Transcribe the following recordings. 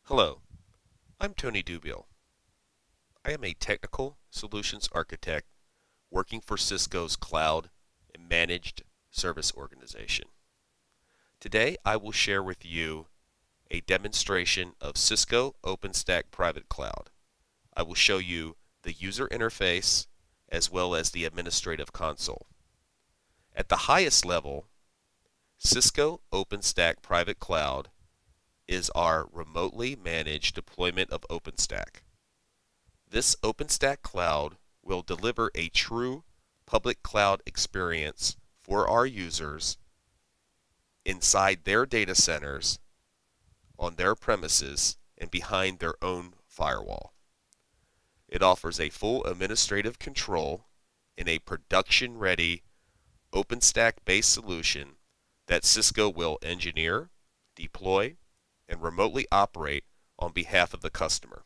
Hello, I'm Tony Dubiel. I am a technical solutions architect working for Cisco's cloud and managed service organization. Today I will share with you a demonstration of Cisco OpenStack Private Cloud. I will show you the user interface as well as the administrative console. At the highest level, Cisco OpenStack Private Cloud is our remotely managed deployment of OpenStack. This OpenStack Cloud will deliver a true public cloud experience for our users inside their data centers, on their premises, and behind their own firewall. It offers a full administrative control in a production-ready OpenStack-based solution that Cisco will engineer, deploy, and remotely operate on behalf of the customer.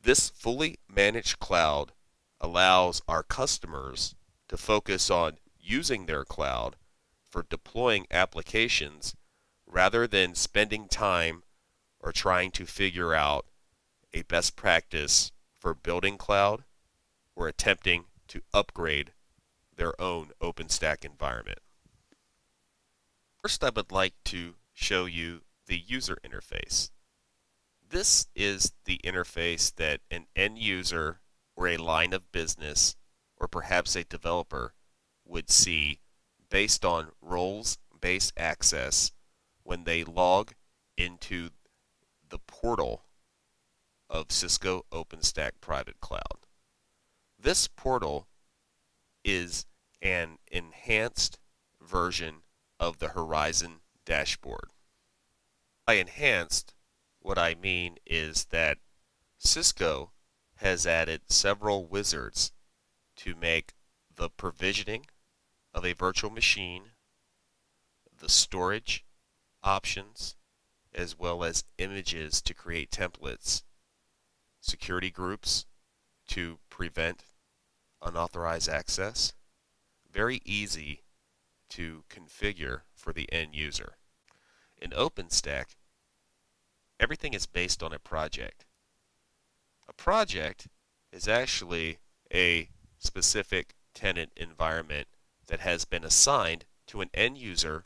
This fully managed cloud allows our customers to focus on using their cloud for deploying applications rather than spending time or trying to figure out a best practice for building cloud or attempting to upgrade their own OpenStack environment. First, I would like to show you the user interface. This is the interface that an end user or a line of business or perhaps a developer would see based on roles-based access when they log into the portal of Cisco OpenStack Private Cloud. This portal is an enhanced version of the Horizon dashboard. By enhanced, what I mean is that Cisco has added several wizards to make the provisioning of a virtual machine, the storage options, as well as images to create templates, security groups to prevent unauthorized access, very easy to configure for the end user. In OpenStack, everything is based on a project. A project is actually a specific tenant environment that has been assigned to an end user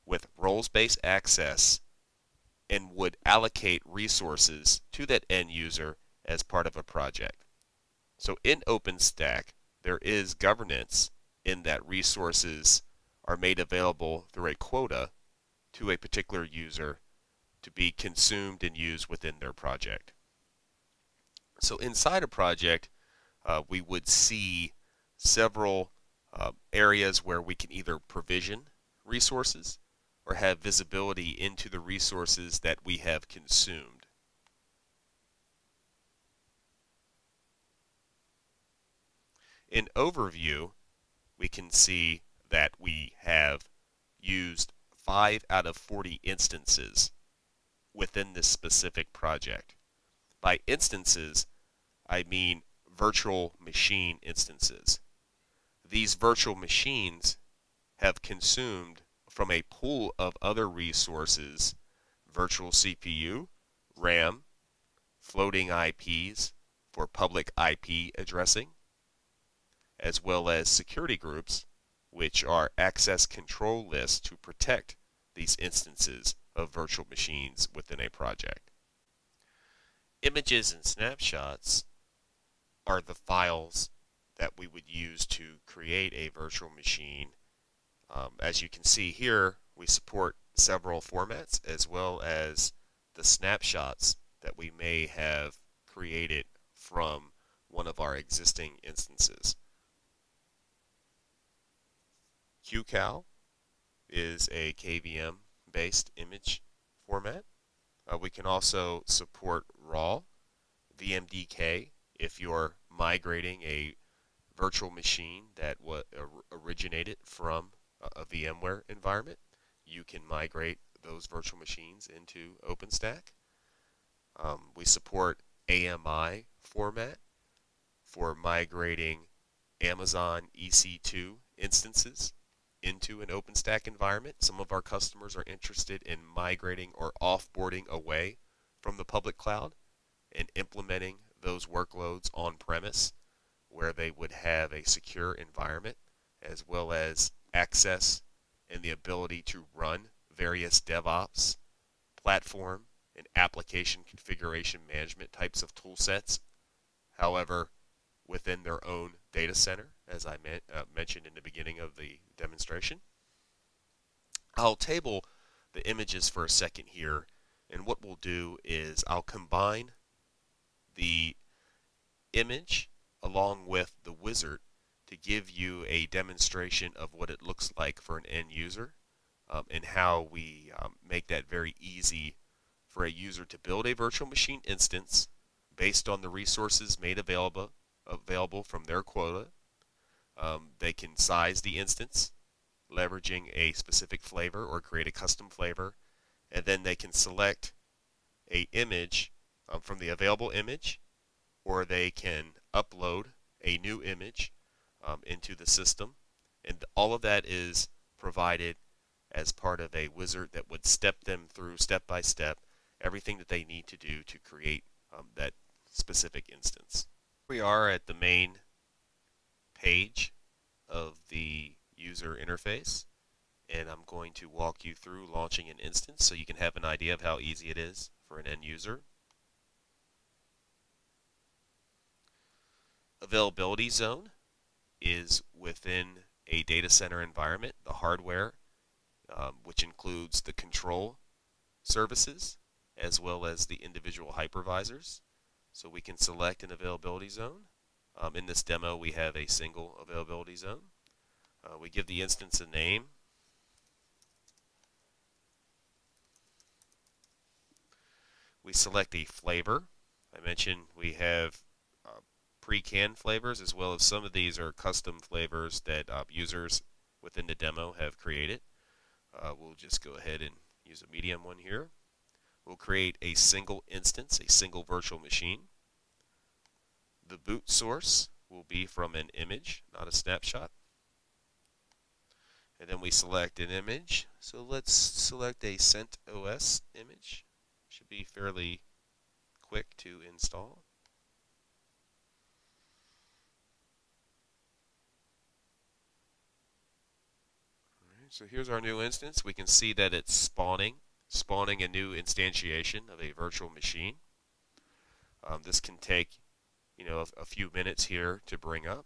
with roles-based access and would allocate resources to that end user as part of a project. So in OpenStack, there is governance in that resources are made available through a quota to a particular user to be consumed and used within their project. So inside a project, we would see several areas where we can either provision resources or have visibility into the resources that we have consumed. In overview, we can see that we have used 5 out of 40 instances within this specific project. By instances, I mean virtual machine instances. These virtual machines have consumed from a pool of other resources, virtual CPU, RAM, floating IPs for public IP addressing, as well as security groups, which are access control lists to protect these instances of virtual machines within a project. Images and snapshots are the files that we would use to create a virtual machine. As you can see here, we support several formats as well as the snapshots that we may have created from one of our existing instances. QCal is a KVM-based image format. We can also support RAW, VMDK if you're migrating a virtual machine that originated from a VMware environment. You can migrate those virtual machines into OpenStack. We support AMI format for migrating Amazon EC2 instances into an OpenStack environment. Some of our customers are interested in migrating or offboarding away from the public cloud and implementing those workloads on premise where they would have a secure environment as well as access and the ability to run various DevOps, platform, and application configuration management types of tool sets. However, within their own data center, as I mentioned in the beginning of the demonstration. I'll table the images for a second here, and what we'll do is I'll combine the image along with the wizard to give you a demonstration of what it looks like for an end user and how we make that very easy for a user to build a virtual machine instance based on the resources made available from their quota. They can size the instance leveraging a specific flavor or create a custom flavor, and then they can select a image from the available image, or they can upload a new image into the system, and all of that is provided as part of a wizard that would step them through step by step everything that they need to do to create that specific instance. We are at the main page of the user interface, and I'm going to walk you through launching an instance so you can have an idea of how easy it is for an end user. Availability zone is within a data center environment, the hardware, which includes the control services as well as the individual hypervisors. So we can select an availability zone. In this demo, we have a single availability zone. We give the instance a name. We select a flavor. I mentioned we have pre-canned flavors, as well as some of these are custom flavors that users within the demo have created. We'll just go ahead and use a medium one here. We'll create a single instance, a single virtual machine. The boot source will be from an image, not a snapshot. And then we select an image. So let's select a CentOS image. Should be fairly quick to install. Alright, so here's our new instance. We can see that it's spawning a new instantiation of a virtual machine. This can take a few minutes here to bring up.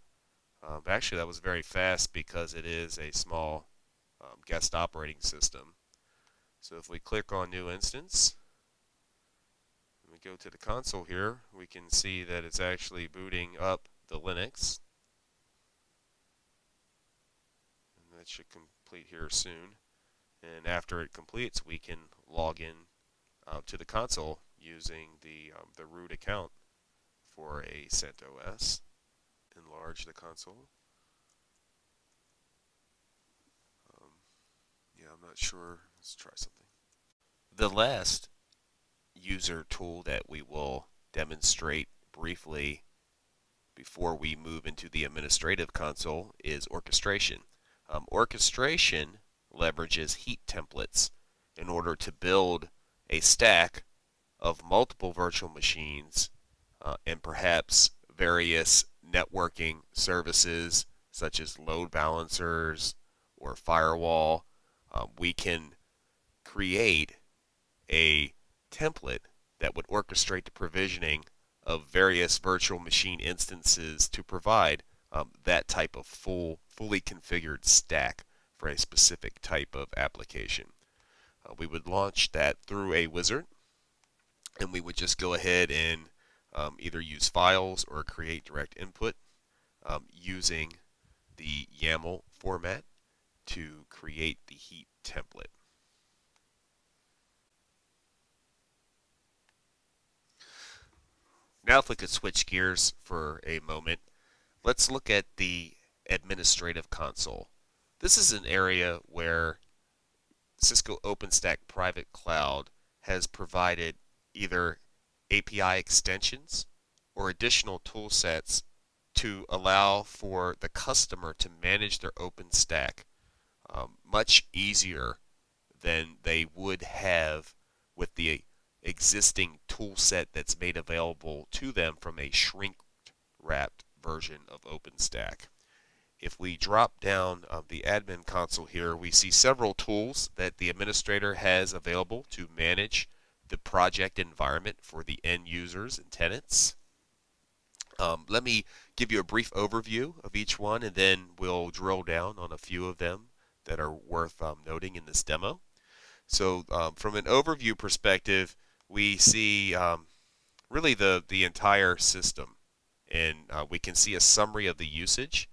Actually, that was very fast because it is a small guest operating system. So if we click on New Instance, and we go to the console here, we can see that it's actually booting up the Linux. And that should complete here soon. And after it completes, we can log in to the console using the root account for a CentOS. Enlarge the console. Yeah, I'm not sure. Let's try something. The last user tool that we will demonstrate briefly before we move into the administrative console is orchestration. Orchestration leverages heat templates in order to build a stack of multiple virtual machines and perhaps various networking services such as load balancers or firewall. We can create a template that would orchestrate the provisioning of various virtual machine instances to provide that type of fully configured stack for a specific type of application. We would launch that through a wizard, and we would just go ahead and either use files or create direct input using the YAML format to create the heat template. Now if we could switch gears for a moment, let's look at the administrative console. This is an area where Cisco OpenStack Private Cloud has provided either API extensions or additional tool sets to allow for the customer to manage their OpenStack much easier than they would have with the existing tool set that's made available to them from a shrink-wrapped version of OpenStack. If we drop down the admin console here, we see several tools that the administrator has available to manage the project environment for the end users and tenants. Let me give you a brief overview of each one, and then we'll drill down on a few of them that are worth noting in this demo. So from an overview perspective, we see really the entire system, and we can see a summary of the usage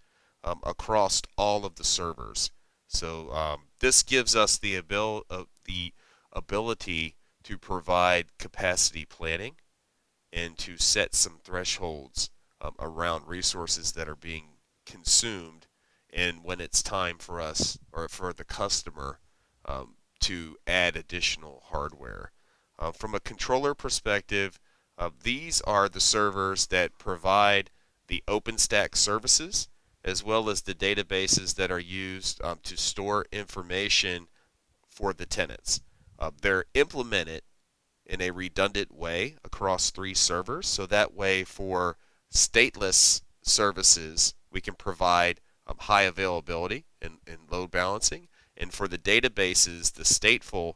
across all of the servers. So this gives us the ability to provide capacity planning and to set some thresholds around resources that are being consumed, and when it's time for us or for the customer to add additional hardware. From a controller perspective, these are the servers that provide the OpenStack services, as well as the databases that are used to store information for the tenants. They're implemented in a redundant way across 3 servers, so that way for stateless services we can provide high availability and load balancing, and for the databases, the stateful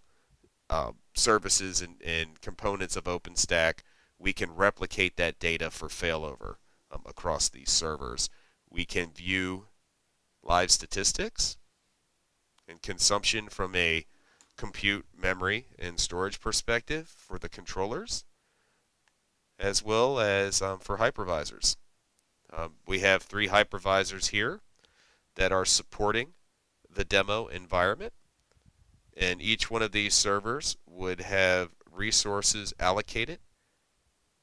services and components of OpenStack, we can replicate that data for failover across these servers. We can view live statistics and consumption from a compute, memory, and storage perspective for the controllers, as well as for hypervisors. We have 3 hypervisors here that are supporting the demo environment, and each one of these servers would have resources allocated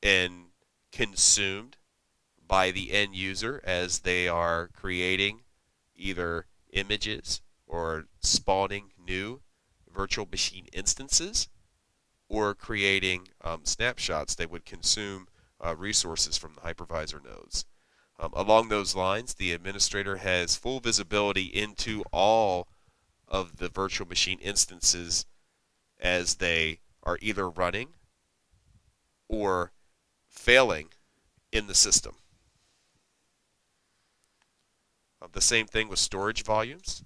and consumed by the end user as they are creating either images or spawning new virtual machine instances, or creating snapshots. They would consume resources from the hypervisor nodes. Along those lines, the administrator has full visibility into all of the virtual machine instances as they are either running or failing in the system. The same thing with storage volumes.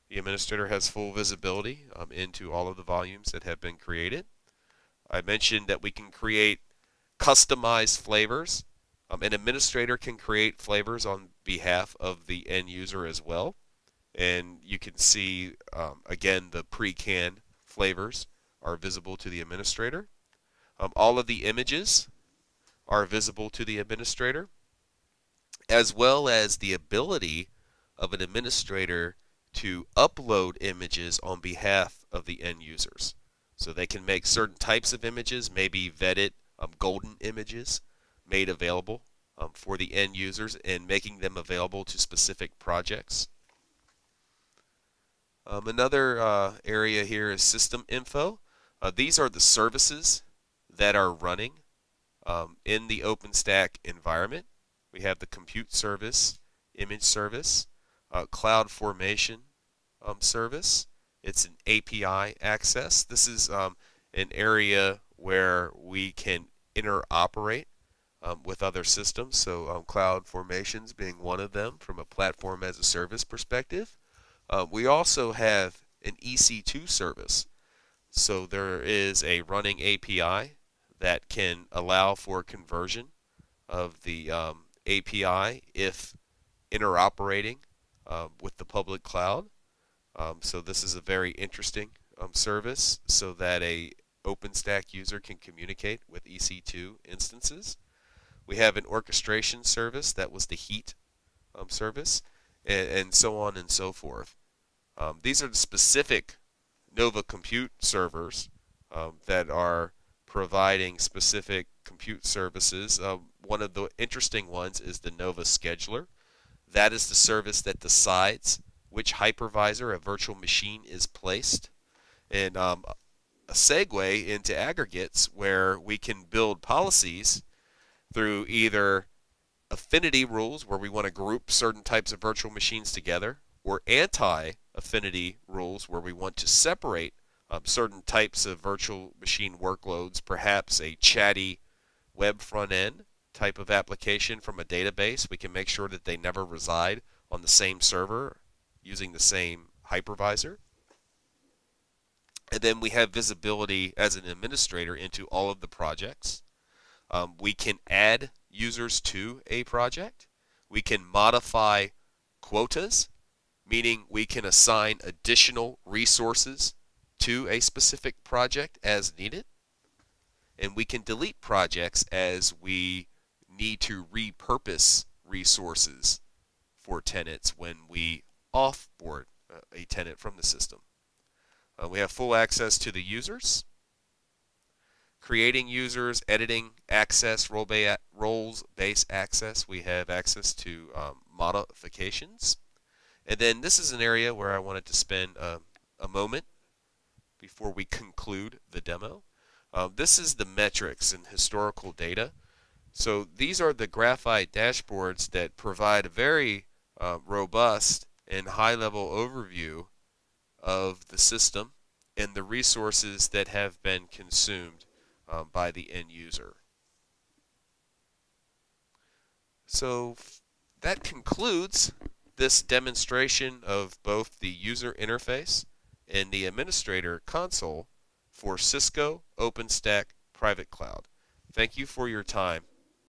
The administrator has full visibility into all of the volumes that have been created. I mentioned that we can create customized flavors. An administrator can create flavors on behalf of the end user as well. And you can see, again, the pre-canned flavors are visible to the administrator. All of the images are visible to the administrator, as well as the ability of an administrator to upload images on behalf of the end users. So they can make certain types of images, maybe vetted golden images, made available for the end users, and making them available to specific projects. Another area here is system info. These are the services that are running in the OpenStack environment. We have the compute service, image service, cloud formation service. It's an API access. This is an area where we can interoperate with other systems. So cloud formations being one of them from a platform as a service perspective. We also have an EC2 service. So there is a running API that can allow for conversion of the API if interoperating with the public cloud. So this is a very interesting service so that a OpenStack user can communicate with EC2 instances. We have an orchestration service, that was the heat service, and so on and so forth. These are the specific Nova compute servers that are providing specific compute services. One of the interesting ones is the Nova Scheduler. That is the service that decides which hypervisor a virtual machine is placed. And a segue into aggregates where we can build policies through either affinity rules where we want to group certain types of virtual machines together, or anti-affinity rules where we want to separate certain types of virtual machine workloads, perhaps a chatty web front end type of application from a database. We can make sure that they never reside on the same server using the same hypervisor. And then we have visibility as an administrator into all of the projects. We can add users to a project. We can modify quotas, meaning we can assign additional resources to a specific project as needed. And we can delete projects as we need to repurpose resources for tenants when we offboard a tenant from the system. We have full access to the users, creating users, editing access, roles-based access. We have access to modifications. And then this is an area where I wanted to spend a moment before we conclude the demo. This is the metrics and historical data. So these are the graphite dashboards that provide a very robust and high-level overview of the system and the resources that have been consumed by the end user. So that concludes this demonstration of both the user interface and the administrator console for Cisco OpenStack Private Cloud. Thank you for your time.